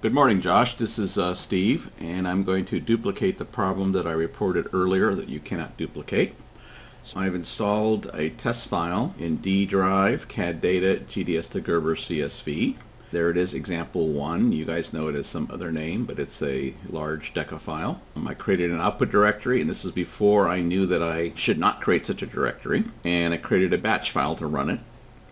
Good morning, Josh. This is Steve, and I'm going to duplicate the problem that I reported earlier that you cannot duplicate. So I've installed a test file in D drive, CAD data, GDS2GBR CSV. There it is, example 1. You guys know it as some other name, but it's a large DECA file. I created an output directory, and this is before I knew that I should not create such a directory. And I created a batch file to run it.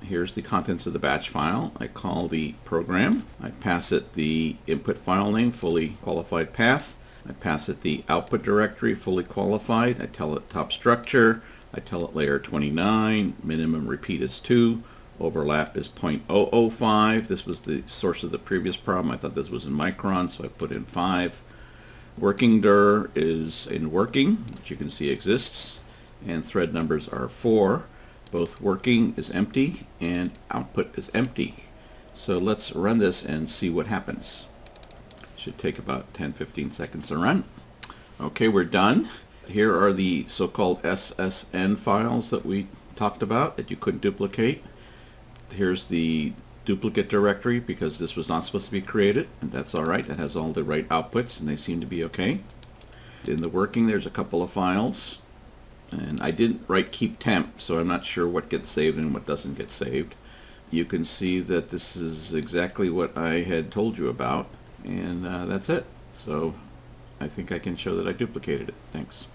Here's the contents of the batch file. I call the program. I pass it the input file name, fully qualified path. I pass it the output directory, fully qualified. I tell it top structure. I tell it layer 29. Minimum repeat is 2. Overlap is 0.005. This was the source of the previous problem. I thought this was in microns, so I put in 5. Working dir is in working, which you can see exists. And thread numbers are 4. Both working is empty and output is empty. So let's run this and see what happens. Should take about 10-15 seconds to run. Okay, we're done. Here are the so-called SSN files that we talked about that you couldn't duplicate. Here's the duplicate directory because this was not supposed to be created, and that's alright. It has all the right outputs and they seem to be okay. In the working, there's a couple of files. And I didn't write keep temp, so I'm not sure what gets saved and what doesn't get saved. You can see that this is exactly what I had told you about, and that's it. So I think I can show that I duplicated it. Thanks.